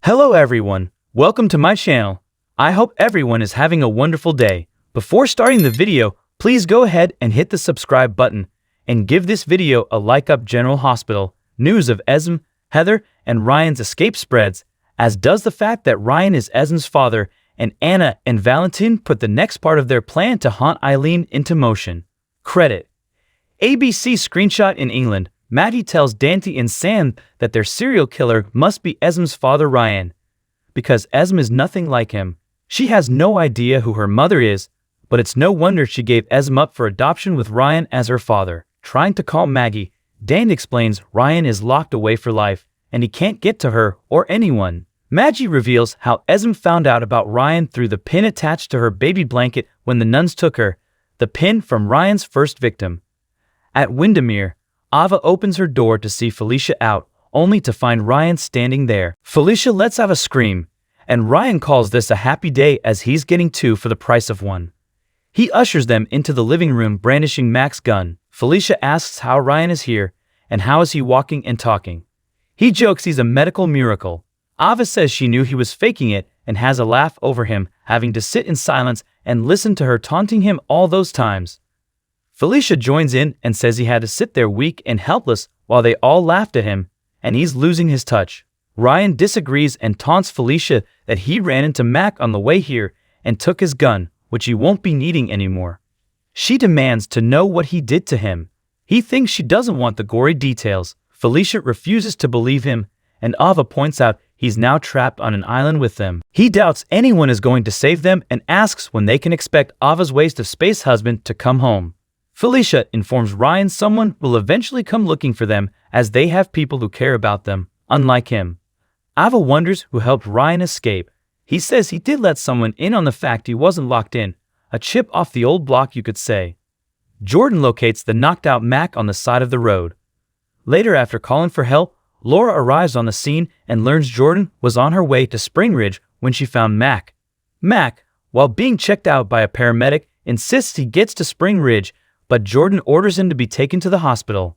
Hello everyone, welcome to my channel. I hope everyone is having a wonderful day. Before starting the video, please go ahead and hit the subscribe button and give this video a like up. General Hospital. News of Esm, Heather, and Ryan's escape spreads, as does the fact that Ryan is Esm's father and Anna and Valentin put the next part of their plan to haunt Eileen into motion. Credit. ABC screenshot in England. Maggie tells Dante and Sam that their serial killer must be Esm's father Ryan, because Esm is nothing like him. She has no idea who her mother is, but it's no wonder she gave Esm up for adoption with Ryan as her father. Trying to calm Maggie, Dan explains Ryan is locked away for life, and he can't get to her or anyone. Maggie reveals how Esm found out about Ryan through the pin attached to her baby blanket when the nuns took her, the pin from Ryan's first victim. At Windermere, Ava opens her door to see Felicia out, only to find Ryan standing there. Felicia lets out a scream, and Ryan calls this a happy day as he's getting two for the price of one. He ushers them into the living room brandishing Mac's gun. Felicia asks how Ryan is here, and how is he walking and talking. He jokes he's a medical miracle. Ava says she knew he was faking it and has a laugh over him having to sit in silence and listen to her taunting him all those times. Felicia joins in and says he had to sit there weak and helpless while they all laughed at him, and he's losing his touch. Ryan disagrees and taunts Felicia that he ran into Mac on the way here and took his gun, which he won't be needing anymore. She demands to know what he did to him. He thinks she doesn't want the gory details. Felicia refuses to believe him, and Ava points out he's now trapped on an island with them. He doubts anyone is going to save them and asks when they can expect Ava's waste of space husband to come home. Felicia informs Ryan someone will eventually come looking for them as they have people who care about them, unlike him. Ava wonders who helped Ryan escape. He says he did let someone in on the fact he wasn't locked in, a chip off the old block you could say. Jordan locates the knocked out Mac on the side of the road. Later, after calling for help, Laura arrives on the scene and learns Jordan was on her way to Spring Ridge when she found Mac. Mac, while being checked out by a paramedic, insists he gets to Spring Ridge, but Jordan orders him to be taken to the hospital.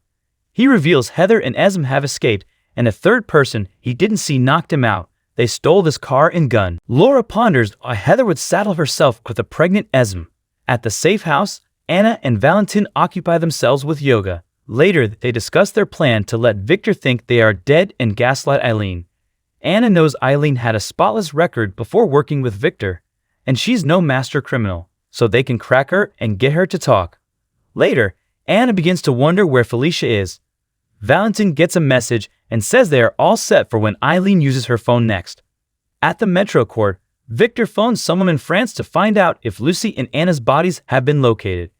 He reveals Heather and Esm have escaped, and a third person he didn't see knocked him out. They stole this car and gun. Laura ponders why Heather would saddle herself with a pregnant Esm. At the safe house, Anna and Valentin occupy themselves with yoga. Later, they discuss their plan to let Victor think they are dead and gaslight Eileen. Anna knows Eileen had a spotless record before working with Victor, and she's no master criminal, so they can crack her and get her to talk. Later, Anna begins to wonder where Felicia is. Valentin gets a message and says they are all set for when Eileen uses her phone next. At the Metro Court, Victor phones someone in France to find out if Lucy and Anna's bodies have been located.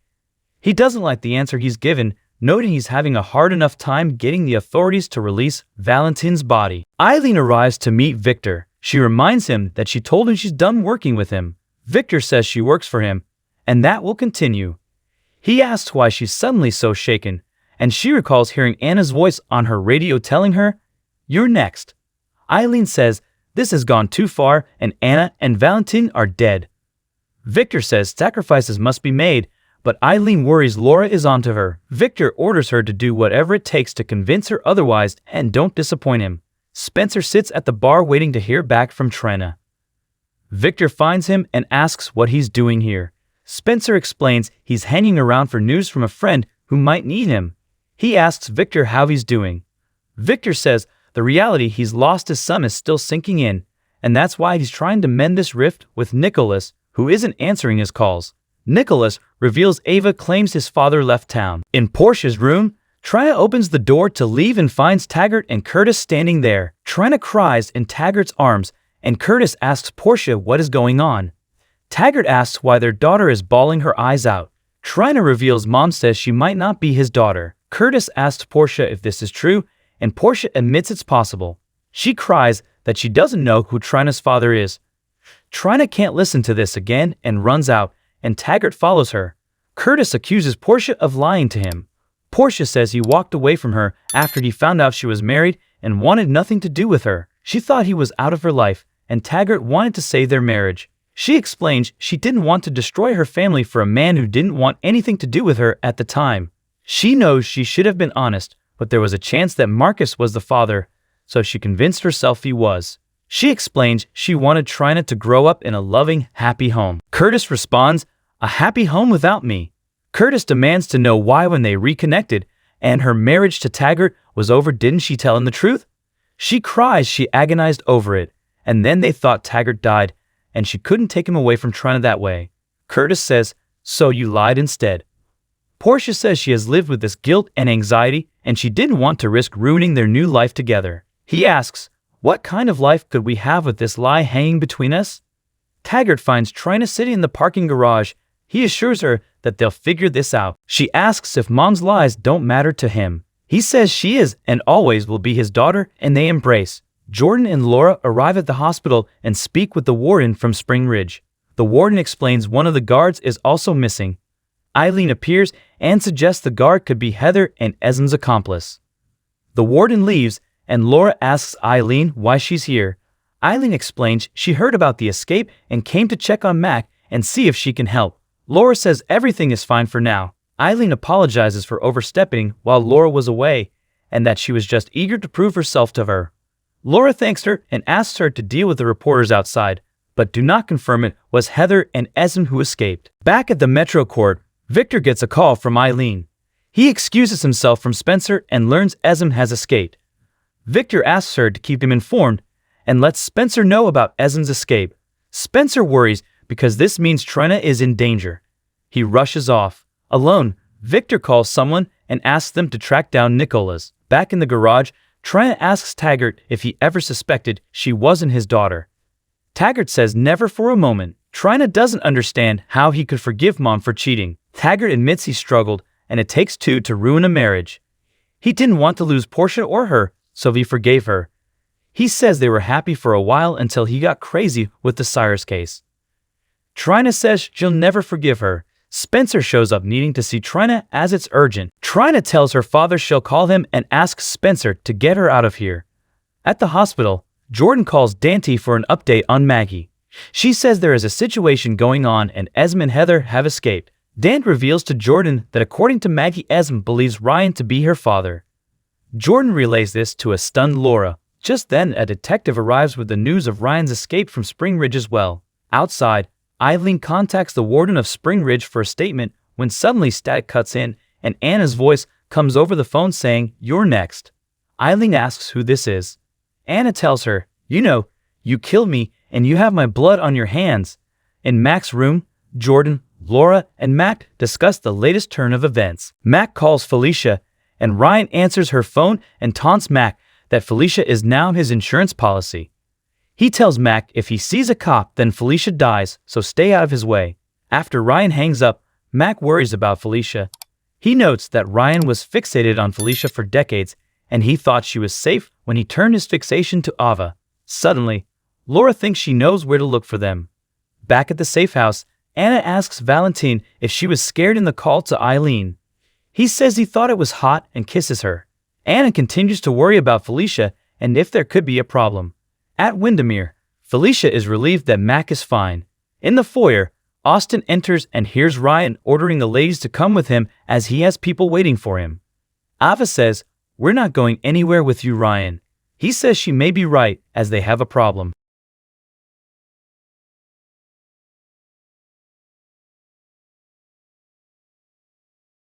He doesn't like the answer he's given, noting he's having a hard enough time getting the authorities to release Valentin's body. Eileen arrives to meet Victor. She reminds him that she told him she's done working with him. Victor says she works for him, and that will continue. He asks why she's suddenly so shaken, and she recalls hearing Anna's voice on her radio telling her, "You're next." Eileen says this has gone too far and Anna and Valentin are dead. Victor says sacrifices must be made, but Eileen worries Laura is onto her. Victor orders her to do whatever it takes to convince her otherwise and don't disappoint him. Spencer sits at the bar waiting to hear back from Trina. Victor finds him and asks what he's doing here. Spencer explains he's hanging around for news from a friend who might need him. He asks Victor how he's doing. Victor says the reality he's lost his son is still sinking in, and that's why he's trying to mend this rift with Nicholas, who isn't answering his calls. Nicholas reveals Ava claims his father left town. In Portia's room, Trina opens the door to leave and finds Taggert and Curtis standing there. Trina cries in Taggert's arms, and Curtis asks Portia what is going on. Taggert asks why their daughter is bawling her eyes out. Trina reveals Mom says she might not be his daughter. Curtis asks Portia if this is true, and Portia admits it's possible. She cries that she doesn't know who Trina's father is. Trina can't listen to this again and runs out, and Taggert follows her. Curtis accuses Portia of lying to him. Portia says he walked away from her after he found out she was married and wanted nothing to do with her. She thought he was out of her life, and Taggert wanted to save their marriage. She explains she didn't want to destroy her family for a man who didn't want anything to do with her at the time. She knows she should have been honest, but there was a chance that Marcus was the father, so she convinced herself he was. She explains she wanted Trina to grow up in a loving, happy home. Curtis responds, "A happy home without me." Curtis demands to know why when they reconnected and her marriage to Taggert was over, didn't she tell him the truth? She cries she agonized over it, and then they thought Taggert died, and she couldn't take him away from Trina that way. Curtis says, "So you lied instead." Portia says she has lived with this guilt and anxiety, and she didn't want to risk ruining their new life together. He asks, "What kind of life could we have with this lie hanging between us?" Taggert finds Trina sitting in the parking garage. He assures her that they'll figure this out. She asks if Mom's lies don't matter to him. He says she is and always will be his daughter, and they embrace. Jordan and Laura arrive at the hospital and speak with the warden from Spring Ridge. The warden explains one of the guards is also missing. Eileen appears and suggests the guard could be Heather and Esm's accomplice. The warden leaves, and Laura asks Eileen why she's here. Eileen explains she heard about the escape and came to check on Mac and see if she can help. Laura says everything is fine for now. Eileen apologizes for overstepping while Laura was away, and that she was just eager to prove herself to her. Laura thanks her and asks her to deal with the reporters outside, but do not confirm it was Heather and Esm who escaped. Back at the Metro Court, Victor gets a call from Eileen. He excuses himself from Spencer and learns Esm has escaped. Victor asks her to keep him informed and lets Spencer know about Esm's escape. Spencer worries because this means Trina is in danger. He rushes off. Alone, Victor calls someone and asks them to track down Nicholas. Back in the garage, Trina asks Taggert if he ever suspected she wasn't his daughter. Taggert says never for a moment. Trina doesn't understand how he could forgive Mom for cheating. Taggert admits he struggled, and it takes two to ruin a marriage. He didn't want to lose Portia or her, so he forgave her. He says they were happy for a while until he got crazy with the Cyrus case. Trina says she'll never forgive her. Spencer shows up needing to see Trina as it's urgent. Trina tells her father she'll call him and asks Spencer to get her out of here. At the hospital, Jordan calls Dante for an update on Maggie. She says there is a situation going on and Esm and Heather have escaped. Dante reveals to Jordan that according to Maggie, Esm believes Ryan to be her father. Jordan relays this to a stunned Laura. Just then, a detective arrives with the news of Ryan's escape from Spring Ridge as well. Outside, Eileen contacts the warden of Spring Ridge for a statement when suddenly static cuts in and Anna's voice comes over the phone saying, "You're next." Eileen asks who this is. Anna tells her, "You know, you killed me and you have my blood on your hands." In Mac's room, Jordan, Laura, and Mac discuss the latest turn of events. Mac calls Felicia, and Ryan answers her phone and taunts Mac that Felicia is now his insurance policy. He tells Mac if he sees a cop, then Felicia dies, so stay out of his way. After Ryan hangs up, Mac worries about Felicia. He notes that Ryan was fixated on Felicia for decades, and he thought she was safe when he turned his fixation to Ava. Suddenly, Laura thinks she knows where to look for them. Back at the safe house, Anna asks Valentine if she was scared in the call to Eileen. He says he thought it was hot and kisses her. Anna continues to worry about Felicia and if there could be a problem. At Windermere, Felicia is relieved that Mac is fine. In the foyer, Austin enters and hears Ryan ordering the ladies to come with him as he has people waiting for him. Ava says, "We're not going anywhere with you, Ryan." He says she may be right as they have a problem.